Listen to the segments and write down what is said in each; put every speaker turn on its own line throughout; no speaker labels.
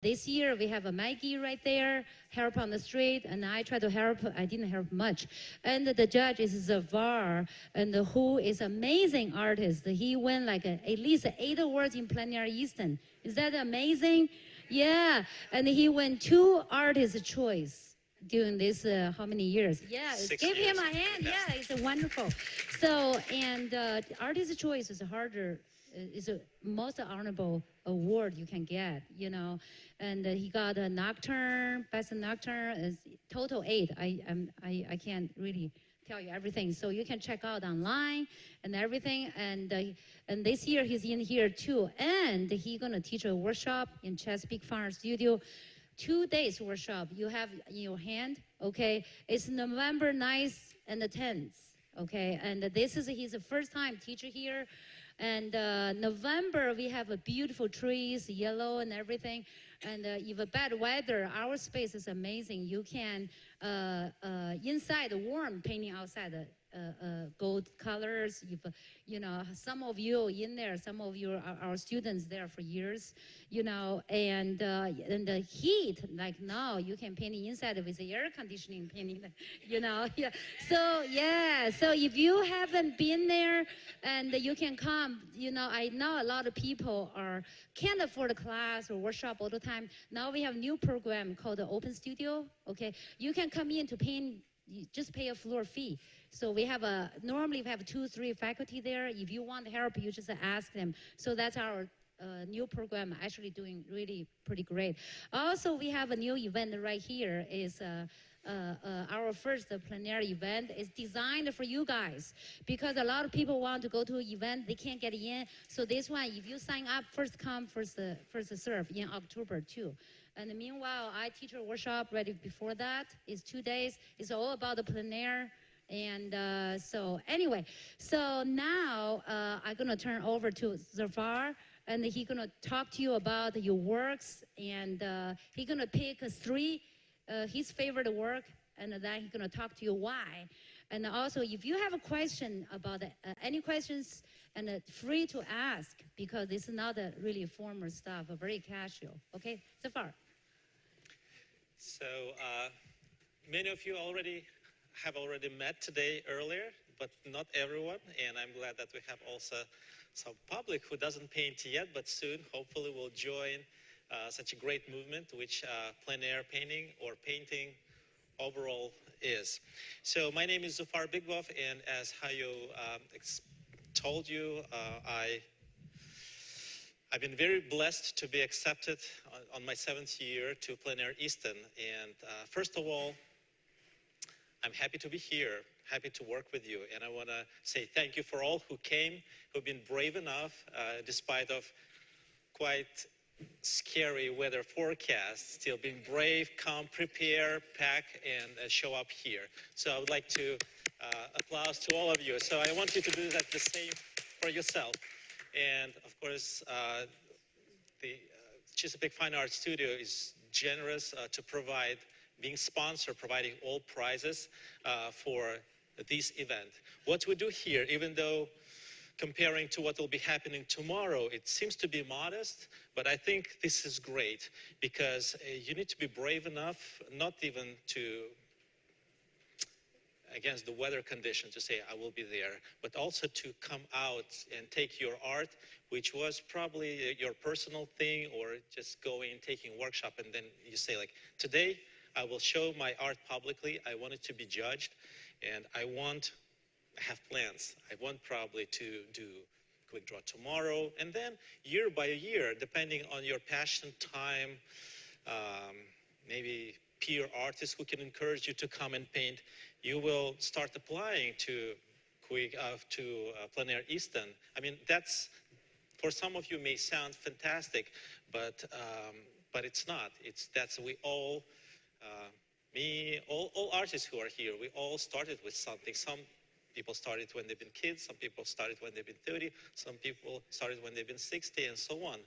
This year we have a Maggie right there, help on the street, and I try to help. I didn't help much. And the judge is Zavar, and who is amazing artist. He won like at least 8 awards in plein air Easton. Is that amazing? Yeah, and he won 2 artist choice during this how many years? Yeah, give him a hand. Yeah, it's wonderful. So and artist choice is harder. Is a most honorable award you can get, you know. And he got a nocturne, best nocturne, is total 8. I can't really tell you everything. So you can check out online and everything. And this year he's in here too. And he's gonna teach a workshop in Chesapeake Farm Studio. 2 days workshop you have in your hand, okay? It's November 9th and the 10th, okay? And this is his first time teacher here. And November, we have a beautiful trees, yellow and everything. And if a bad weather, our space is amazing. You can, inside warm, painting outside gold colors. If, you know, some of you in there, some of you are our students there for years, you know, and the heat, like now, you can paint inside with the air conditioning painting, you know. Yeah. So, yeah, so if you haven't been there, and you can come, you know, I know a lot of people can't afford a class or workshop all the time. Now we have a new program called the Open Studio, okay? You can come in to paint, you just pay a floor fee. So we have normally we have 2-3 faculty there. If you want help, you just ask them. So that's our new program, actually doing really pretty great. Also, we have a new event right here. Is our first plein air event is designed for you guys, because a lot of people want to go to an event, they can't get in. So this one, if you sign up, first come, first serve in October too. And meanwhile, I teach a workshop right before that. It's 2 days. It's all about the plein air. And so anyway, so now I'm gonna turn over to Zafar, and he's gonna talk to you about your works, and he's gonna pick 3 his favorite work, and then he's gonna talk to you why. And also, if you have a question about any questions, and free to ask, because it's not really formal stuff, very casual. Okay, Zafar.
So many of you have already met today earlier, but not everyone. And I'm glad that we have also some public who doesn't paint yet, but soon hopefully will join such a great movement, which plein air painting or painting overall is. So my name is Zafar Bigwaf, and as Hayo told you, I've been very blessed to be accepted on my 7th year to plein air Easton. And first of all, I'm happy to be here, happy to work with you. And I want to say thank you for all who came, who've been brave enough, despite of quite scary weather forecasts, still being brave, come, prepare, pack, and show up here. So I would like to applause to all of you. So I want you to do that the same for yourself. And of course, the Chesapeake Fine Arts Studio is generous to provide, being sponsor, providing all prizes for this event. What we do here, even though comparing to what will be happening tomorrow, it seems to be modest, but I think this is great, because you need to be brave enough not even to against the weather condition to say I will be there, but also to come out and take your art, which was probably your personal thing, or just going taking workshop, and then you say like, today I will show my art publicly. I want it to be judged, and I have plans. I want probably to do quick draw tomorrow, and then year by year, depending on your passion, time, maybe peer artists who can encourage you to come and paint, you will start applying to plein air Easton. I mean, that's, for some of you may sound fantastic, but it's not. We all, all artists who are here, we all started with something. Some people started when they've been kids, some people started when they've been 30, some people started when they've been 60, and so on.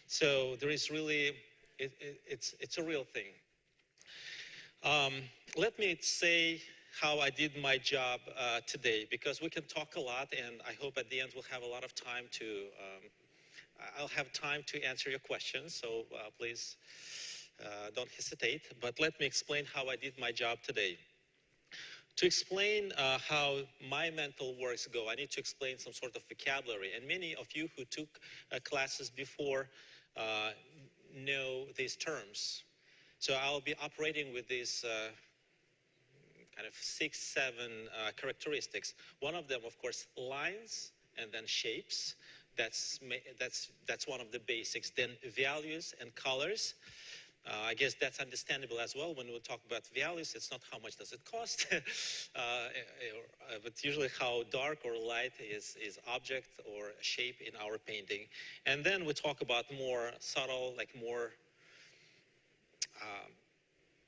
So there is really, it's a real thing. Let me say how I did my job today, because we can talk a lot, and I hope at the end we'll have a lot of time to I'll have time to answer your questions, so please don't hesitate. But let me explain how I did my job today. To explain how my mental works go, I need to explain some sort of vocabulary. And many of you who took classes before uh, know these terms. So I'll be operating with these kind of 6, 7 characteristics. One of them, of course, lines and then shapes. That's one of the basics. Then values and colors. I guess that's understandable as well. When we talk about values, it's not how much does it cost, but usually how dark or light is object or shape in our painting. And then we talk about more subtle, like more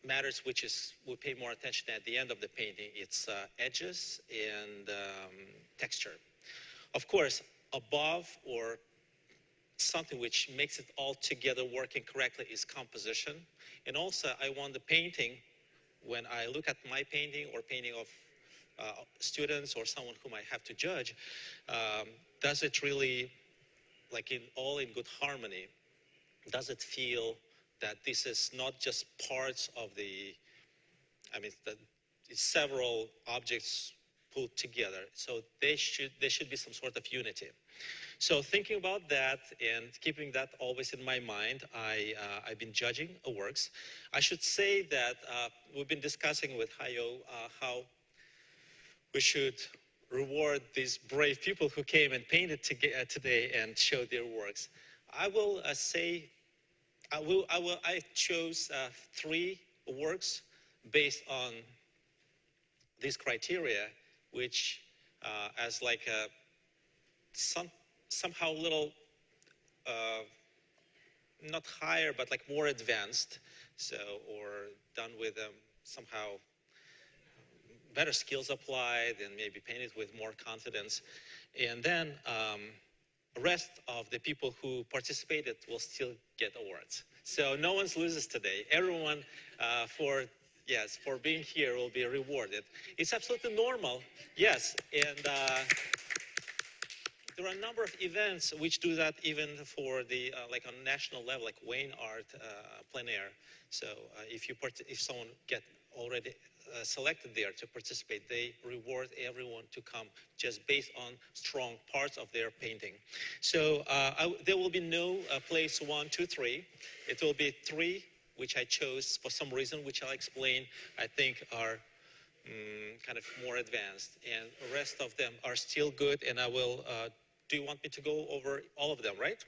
matters, which is we pay more attention at the end of the painting. It's edges and texture. Of course, above or something which makes it all together working correctly is composition. And also, I want the painting, when I look at my painting or painting of students or someone whom I have to judge, does it really, like all in good harmony? Does it feel that this is not just parts of it's several objects put together? So there should be some sort of unity. So thinking about that and keeping that always in my mind, I've been judging works. I should say that we've been discussing with Hayo how we should reward these brave people who came and painted today and showed their works. I will say, I chose 3 works based on these criteria, which as like a somehow a little not higher, but like more advanced, so or done with somehow better skills applied and maybe painted with more confidence. And then the rest of the people who participated will still get awards. So no one loses today. Everyone for being here will be rewarded. It's absolutely normal, yes, and there are a number of events which do that even for the like on national level, like Wayne Art plein air. So if someone get already selected there to participate, they reward everyone to come just based on strong parts of their painting. So there will be no place 1, 2, 3. It will be 3 which I chose for some reason, which I'll explain. I think are kind of more advanced, and the rest of them are still good, and I will do you want me to go over all of them, right?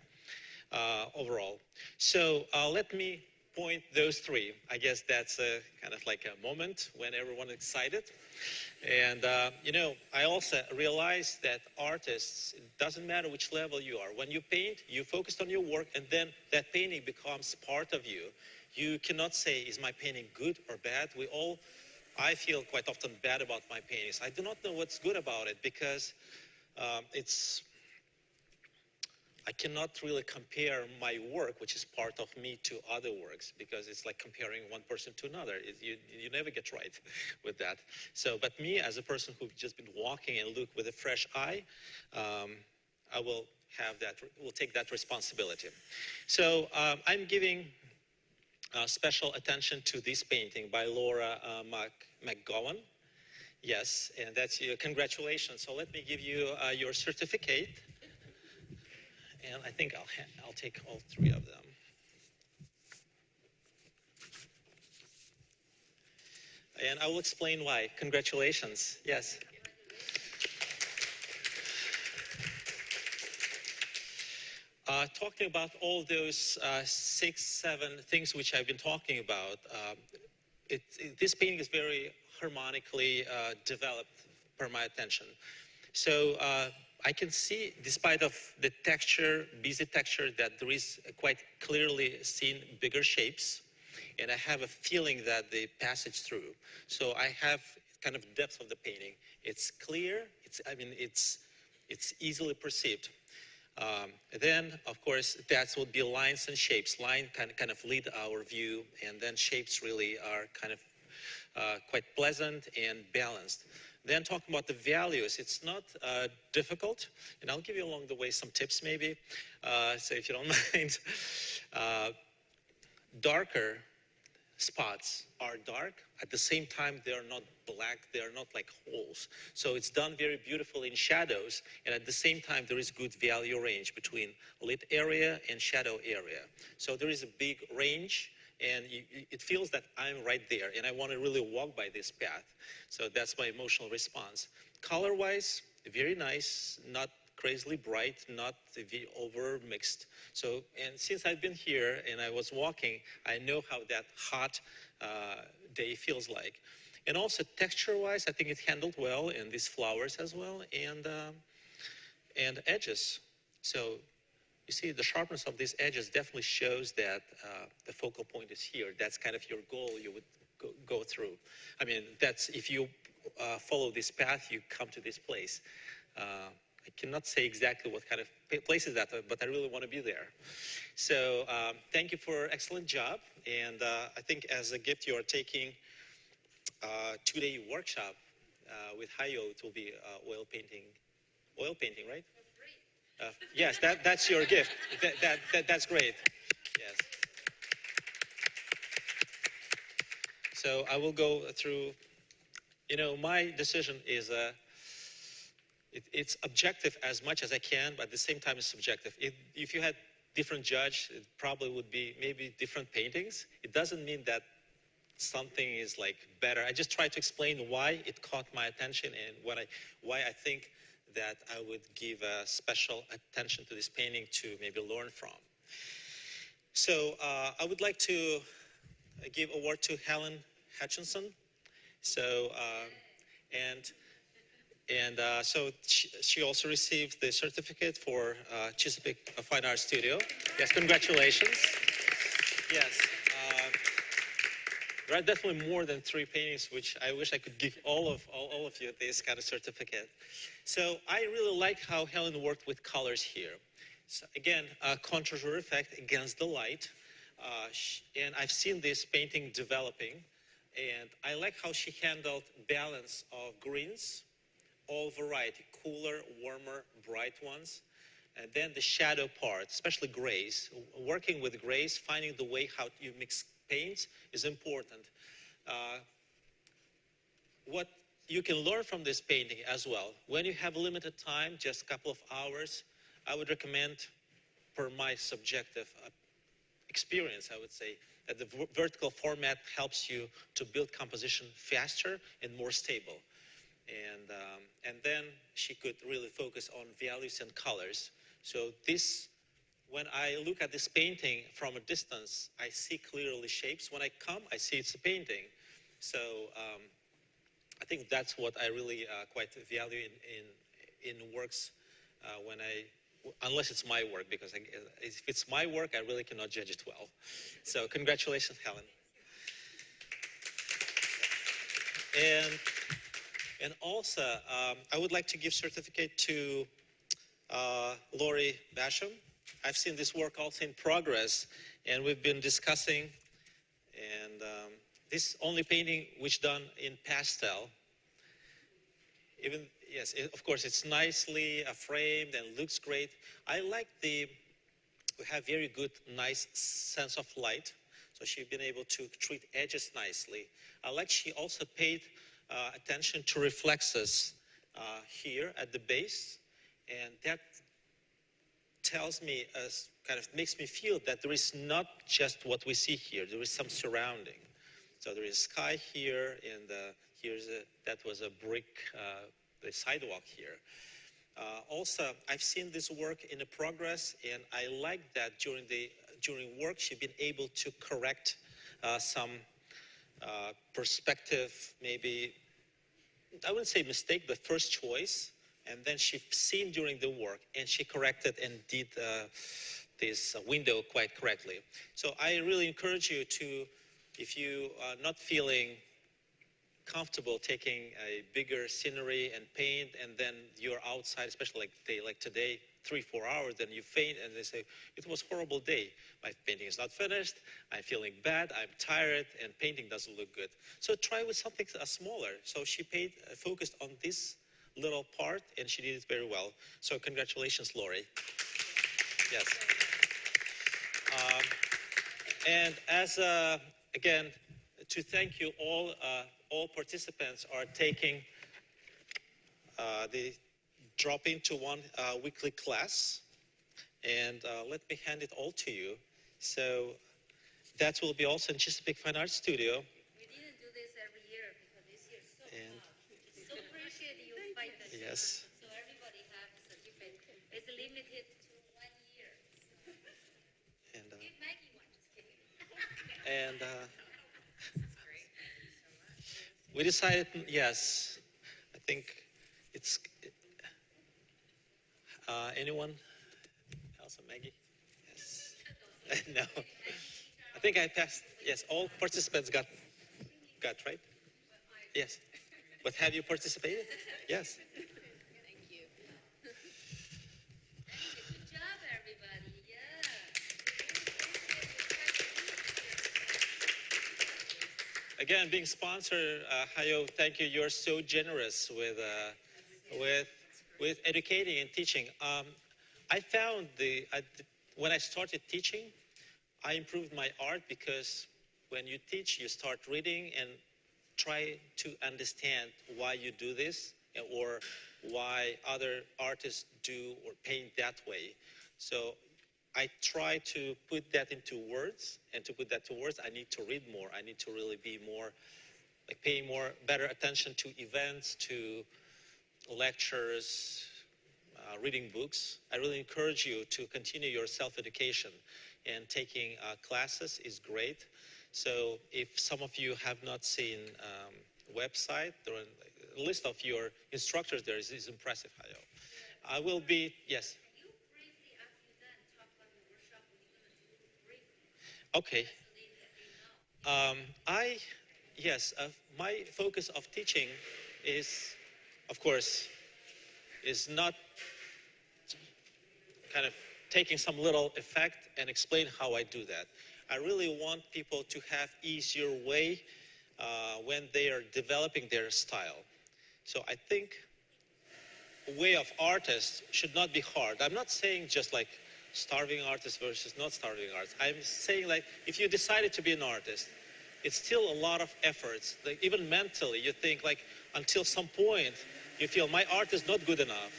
Overall. So let me point those 3. I guess that's kind of like a moment when everyone is excited. And, I also realized that artists, it doesn't matter which level you are. When you paint, you focus on your work, and then that painting becomes part of you. You cannot say, is my painting good or bad? I feel quite often bad about my paintings. I do not know what's good about it because I cannot really compare my work, which is part of me, to other works, because it's like comparing one person to another. You never get right with that. So, but me as a person who's just been walking and look with a fresh eye, I will take that responsibility. So I'm giving special attention to this painting by Laura McGowan. Yes, and that's you. Congratulations. So let me give you your certificate. And I think I'll take all 3 of them. And I will explain why. Congratulations. Yes. Talking about all those 6, 7 things which I've been talking about, this painting is very harmonically developed per my attention. So I can see, despite of the texture, busy texture, that there is quite clearly seen bigger shapes, and I have a feeling that they passage through. So I have kind of depth of the painting. It's clear. It's easily perceived. Then, of course, that would be lines and shapes. Line kind of lead our view, and then shapes really are kind of quite pleasant and balanced. Then talking about the values, it's not difficult, and I'll give you along the way some tips maybe, so if you don't mind. Uh, Darker spots are dark. At the same time, they are not black. They are not like holes. So it's done very beautifully in shadows. And at the same time, there is good value range between lit area and shadow area. So there is a big range. And it feels that I'm right there. And I want to really walk by this path. So that's my emotional response. Color-wise, very nice. Not crazily bright, not over mixed. So, and since I've been here and I was walking, I know how that hot day feels like. And also texture-wise, I think it handled well, and these flowers as well, and edges. So you see the sharpness of these edges definitely shows that the focal point is here. That's kind of your goal you would go through. I mean, that's if you follow this path, you come to this place. I cannot say exactly what kind of place is that, but I really want to be there. So thank you for excellent job. And I think as a gift, you are taking a 2-day workshop with Hayo. It will be oil painting. Oil painting, right? Yes, that's your gift. That's great. Yes. So I will go through, my decision is it's objective as much as I can, but at the same time it's subjective. If you had different judge, it probably would be maybe different paintings. It doesn't mean that something is like better. I just try to explain why it caught my attention and why I think that I would give a special attention to this painting to maybe learn from. So I would like to give award to Helen Hutchinson. So, so she also received the certificate for Chesapeake Fine Art Studio. Yes, congratulations. Yes. There are definitely more than 3 paintings, which I wish I could give all of you this kind of certificate. So I really like how Helen worked with colors here. So again, contour effect against the light. And I've seen this painting developing. And I like how she handled balance of greens, all variety, cooler, warmer, bright ones. And then the shadow part, especially grays. Working with grays, finding the way how you mix paints is important. What you can learn from this painting as well, when you have limited time, just a couple of hours, I would recommend, per my subjective experience, I would say, that the vertical format helps you to build composition faster and more stable. And then she could really focus on values and colors. So this, when I look at this painting from a distance, I see clearly shapes. When I come, I see it's a painting. So I think that's what I really quite value in works unless it's my work, because if it's my work, I really cannot judge it well. So congratulations, Helen. And also, I would like to give certificate to Lori Basham. I've seen this work also in progress, and we've been discussing, and this only painting which done in pastel. Even, yes, of course, it's nicely framed and looks great. I like we have very good, nice sense of light. So she's been able to treat edges nicely. I like she also paid attention to reflexes here at the base. And that tells me, kind of makes me feel that there is not just what we see here. There is some surrounding. So there is sky here, and that was a brick, the sidewalk here. Also, I've seen this work in a progress, and I like that during work she's been able to correct some perspective, maybe, I wouldn't say mistake, but first choice. And then she's seen during the work, and she corrected and did this window quite correctly. So I really encourage you to, if you are not feeling comfortable taking a bigger scenery and paint, and then you're outside, especially like today, 3-4 hours, then you faint and they say, it was a horrible day. My painting is not finished, I'm feeling bad, I'm tired, and painting doesn't look good. So try with something smaller. So she focused on this little part, and she did it very well. So congratulations, Lori. Yes. And as, again, to thank you all participants are taking the drop into one weekly class. And let me hand it all to you. So that will be also in Chesapeake Fine Arts Studio.
We didn't do this every year because this year is so
And
hard. So appreciate you fight this.
yes.
So everybody has a certificate. It's limited to 1 year.
And
Give Maggie one, just kidding.
and we decided, yes, I think it's anyone else, Maggie? Yes. No. I think I passed. Yes, all participants got right. Yes. But have you participated? Yes.
Thank you. Good job, everybody. Yeah.
Again, being sponsored, Hayo, thank you. You're so generous with educating and teaching. I found when I started teaching, I improved my art because when you teach, you start reading and try to understand why you do this or why other artists do or paint that way. So I try to put that into words, and to put that to words, I need to read more. I need to really be more, like paying better attention to events, to lectures, reading books. I really encourage you to continue your self-education, and taking classes is great. So if some of you have not seen website, the list of your instructors there is impressive, Hayo. I will be, yes.
Can you briefly, after you're done, talk about your workshop? What you're going to do briefly?
Okay.
So they know.
Yes, my focus of teaching is, of course, is not kind of taking some little effect and explain how I do that. I really want people to have easier way when they are developing their style. So I think a way of artists should not be hard. I'm not saying just like starving artist versus not starving artist. I'm saying like if you decided to be an artist, it's still a lot of efforts. Like even mentally, you think like until some point, you feel my art is not good enough.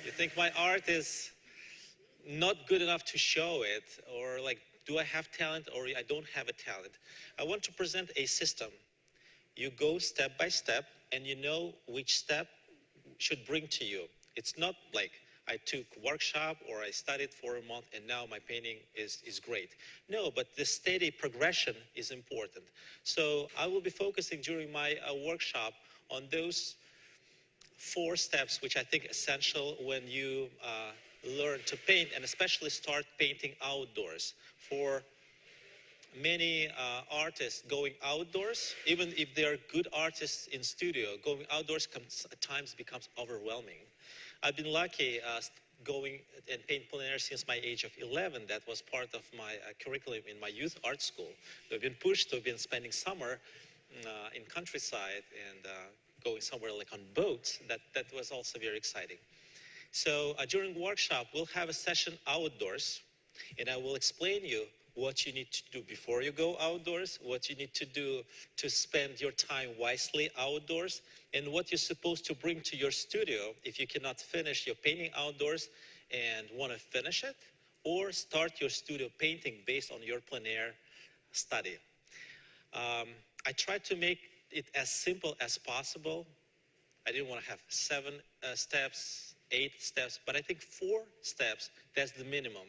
You think my art is not good enough to show it, or like, do I have talent or I don't have a talent? I want to present a system. You go step by step and you know which step should bring to you. It's not like I took workshop or I studied for a month and now my painting is great. No, but the steady progression is important. So I will be focusing during my workshop on those 4 steps, which I think essential when you learn to paint, and especially start painting outdoors. For many artists, going outdoors, even if they are good artists in studio, going outdoors at times becomes overwhelming. I've been lucky going and paint plein air since my age of 11. That was part of my curriculum in my youth art school. We've been pushed to have been spending summer in countryside and going somewhere like on boats. That was also very exciting. So during workshop, we'll have a session outdoors, and I will explain you what you need to do before you go outdoors, what you need to do to spend your time wisely outdoors, and what you're supposed to bring to your studio if you cannot finish your painting outdoors and want to finish it, or start your studio painting based on your plein air study. I tried to make it as simple as possible. I didn't want to have 7 steps, 8 steps, but I think 4 steps, that's the minimum.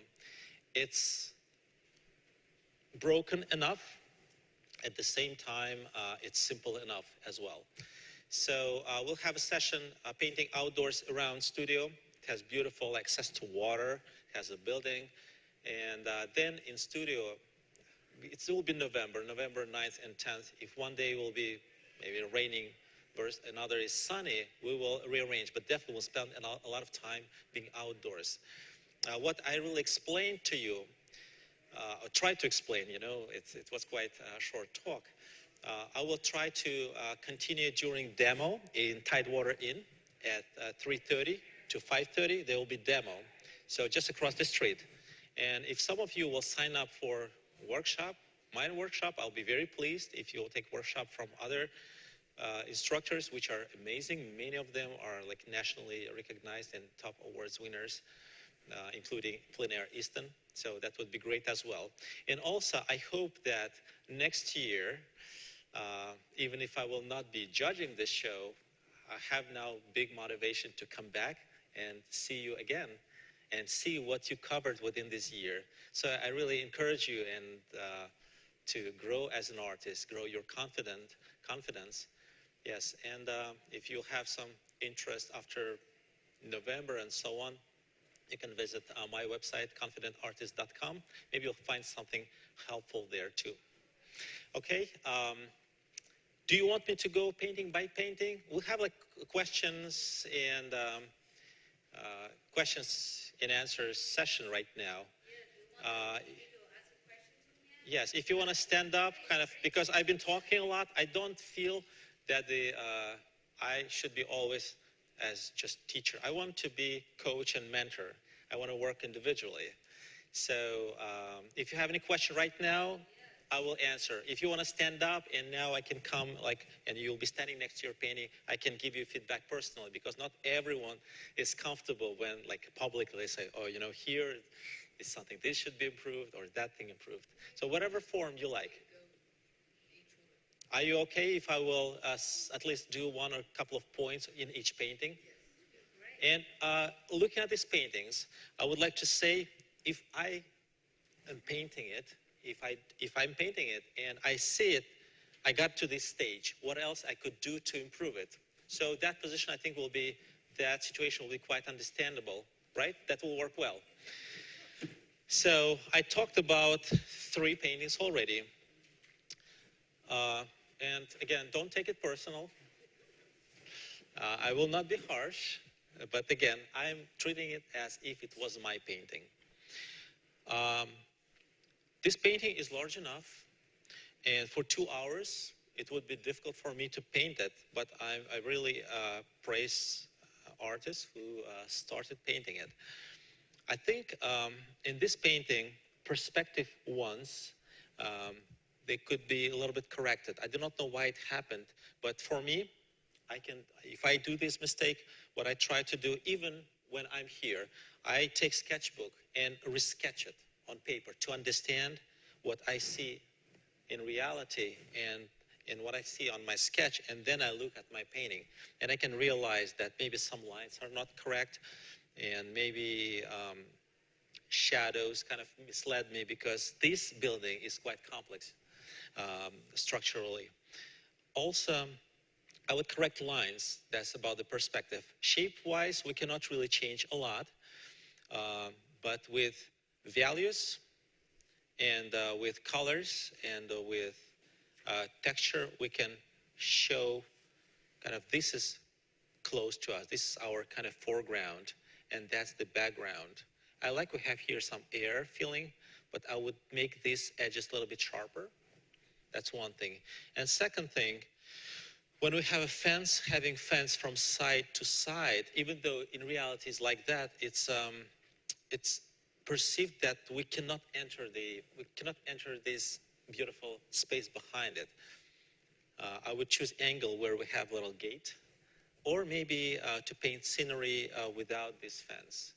It's broken enough. At the same time, it's simple enough as well. So we'll have a session painting outdoors around studio. It has beautiful access to water, it has a building. And then in studio, it will be November 9th and 10th. If one day will be maybe raining, another is sunny, we will rearrange, but definitely we'll spend a lot of time being outdoors. What I really explained to you, or tried to explain, it was quite a short talk. I will try to continue during demo in Tidewater Inn at 3:30 to 5:30. There will be demo, so just across the street. And if some of you will sign up for workshop, my workshop, I'll be very pleased. If you will take workshop from other instructors, which are amazing. Many of them are like nationally recognized and top awards winners, including Plein Air Easton. So that would be great as well. And also, I hope that next year, even if I will not be judging this show, I have now big motivation to come back and see you again and see what you covered within this year. So I really encourage you and to grow as an artist, grow your confidence. Yes, and if you have some interest after November and so on, you can visit my website, confidentartist.com. Maybe you'll find something helpful there too. Okay, do you want me to go painting by painting? We'll have like questions and questions and answers session right now. Yes, if you want to stand up, kind of, because I've been talking a lot, I don't feel that I should be always as just teacher. I want to be coach and mentor. I want to work individually. So if you have any question right now, I will answer. If you want to stand up and now I can come and you'll be standing next to your painting, I can give you feedback personally, because not everyone is comfortable when publicly they say, oh, here is something, this should be improved or that thing improved. So whatever form you like. Are you okay if I will at least do one or a couple of points in each painting? And looking at these paintings, I would like to say, if I am painting it, if I'm painting it and I see it, I got to this stage, what else I could do to improve it? So that position, I think, that situation will be quite understandable, right? That will work well. So I talked about 3 paintings already. And again, don't take it personal. I will not be harsh, but again, I'm treating it as if it was my painting. This painting is large enough, and for 2 hours, it would be difficult for me to paint it, but I really praise artists who started painting it. I think in this painting, perspective ones, they could be a little bit corrected. I do not know why it happened, but for me, if I do this mistake, what I try to do, even when I'm here, I take sketchbook and resketch it on paper to understand what I see in reality and what I see on my sketch, and then I look at my painting, and I can realize that maybe some lines are not correct, and maybe shadows kind of misled me, because this building is quite complex structurally. Also, I would correct lines. That's about the perspective. Shape-wise, we cannot really change a lot, but with values and with colors and with texture, we can show kind of this is close to us. This is our kind of foreground, and that's the background. I like we have here some air feeling, but I would make these edges a little bit sharper. That's one thing. And second thing, when we have a fence, having fence from side to side, even though in reality it's like that, it's perceived that we cannot enter this beautiful space behind it. I would choose angle where we have a little gate, or maybe to paint scenery without this fence.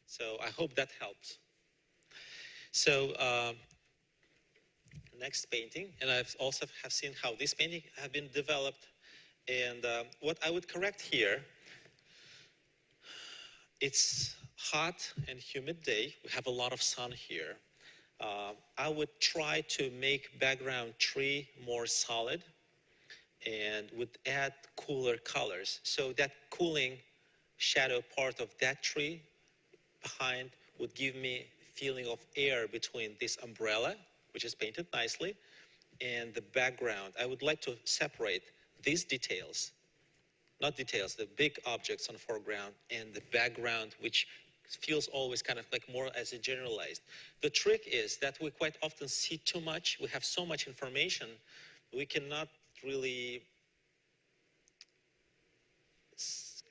So I hope that helps. So next painting, and I've also have seen how this painting have been developed. And what I would correct here, it's hot and humid day. We have a lot of sun here. I would try to make background tree more solid and would add cooler colors. So that cooling shadow part of that tree behind would give me feeling of air between this umbrella, which is painted nicely, and the background. I would like to separate these details, not details, the big objects on foreground and the background, which feels always kind of like more as a generalized. The trick is that we quite often see too much. We have so much information, we cannot really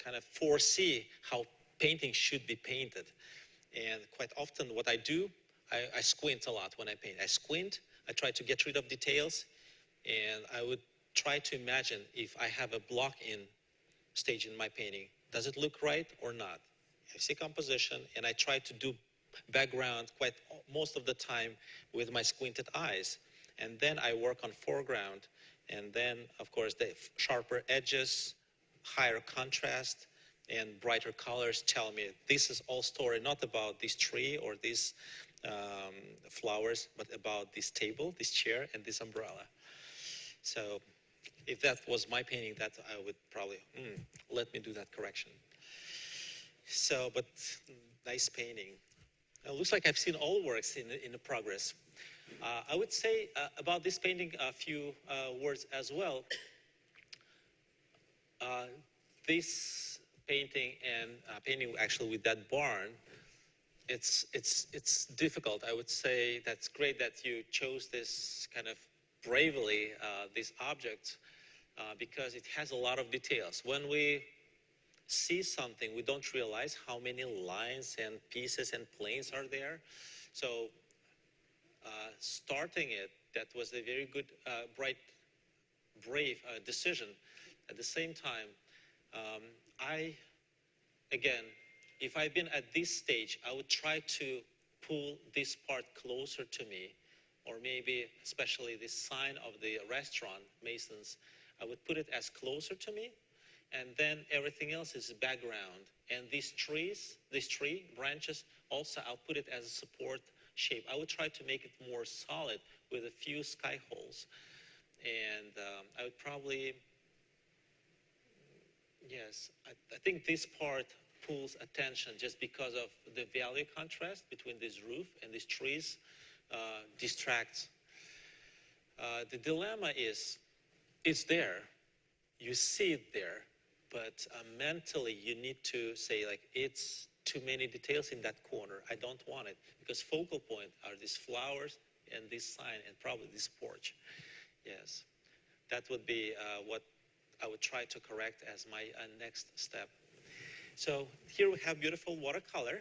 kind of foresee how painting should be painted. And quite often what I do, I squint a lot when I paint. I squint, I try to get rid of details, and I would try to imagine if I have a block in stage in my painting, does it look right or not? I see composition, and I try to do background quite most of the time with my squinted eyes. And then I work on foreground, and then, of course, the sharper edges, higher contrast, and brighter colors tell me this is all story, not about this tree or these flowers, but about this table, this chair, and this umbrella. So if that was my painting, that I would probably, let me do that correction. So, but nice painting. It looks like I've seen all works in the progress. I would say about this painting a few words as well. This painting and painting actually with that barn, it's difficult. I would say that's great that you chose this kind of bravely, this object, because it has a lot of details. When we see something, we don't realize how many lines and pieces and planes are there. So starting it, that was a very good, bright, brave decision. At the same time, again, if I've been at this stage, I would try to pull this part closer to me, or maybe especially this sign of the restaurant, Mason's, I would put it as closer to me, and then everything else is background. And these trees, this tree, branches, also I'll put it as a support shape. I would try to make it more solid with a few sky holes. And I would probably, yes, I think this part pulls attention just because of the value contrast between this roof and these trees distracts. The dilemma is, it's there, you see it there, but mentally you need to say like, it's too many details in that corner, I don't want it, because focal point are these flowers and this sign and probably this porch. Yes, that would be what I would try to correct as my next step. So here we have beautiful watercolor,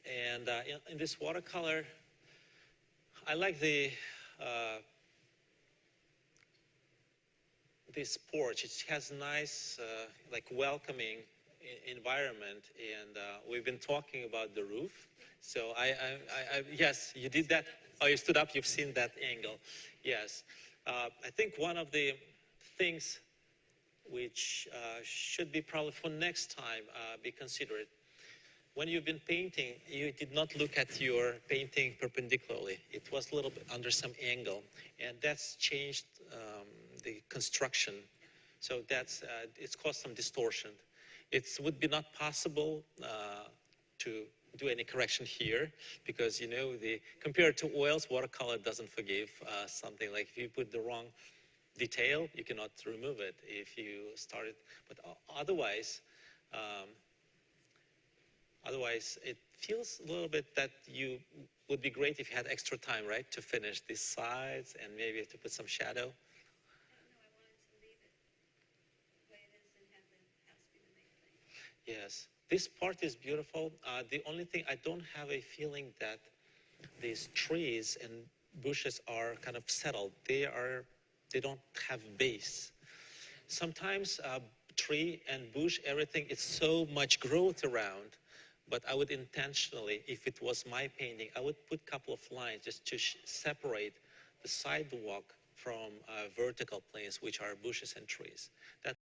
and in this watercolor, I like the this porch. It has nice, like welcoming environment, and we've been talking about the roof. So yes, you did that. Oh, you stood up. You've seen that angle. Yes, I think one of the things which should be probably for next time be considered. When you've been painting, you did not look at your painting perpendicularly. It was a little bit under some angle, and that's changed the construction. So that's it's caused some distortion. It would be not possible to do any correction here, because you know, compared to oils, watercolor doesn't forgive something. Like if you put the wrong detail, you cannot remove it if you started. But otherwise, it feels a little bit that you would be great if you had extra time, right, to finish these sides and maybe to put some shadow. Yes, this part is beautiful. The only thing, I don't have a feeling that these trees and bushes are kind of settled. They don't have base. Sometimes tree and bush, everything, it's so much growth around, but I would intentionally, if it was my painting, I would put a couple of lines just to separate the sidewalk from vertical planes, which are bushes and trees. That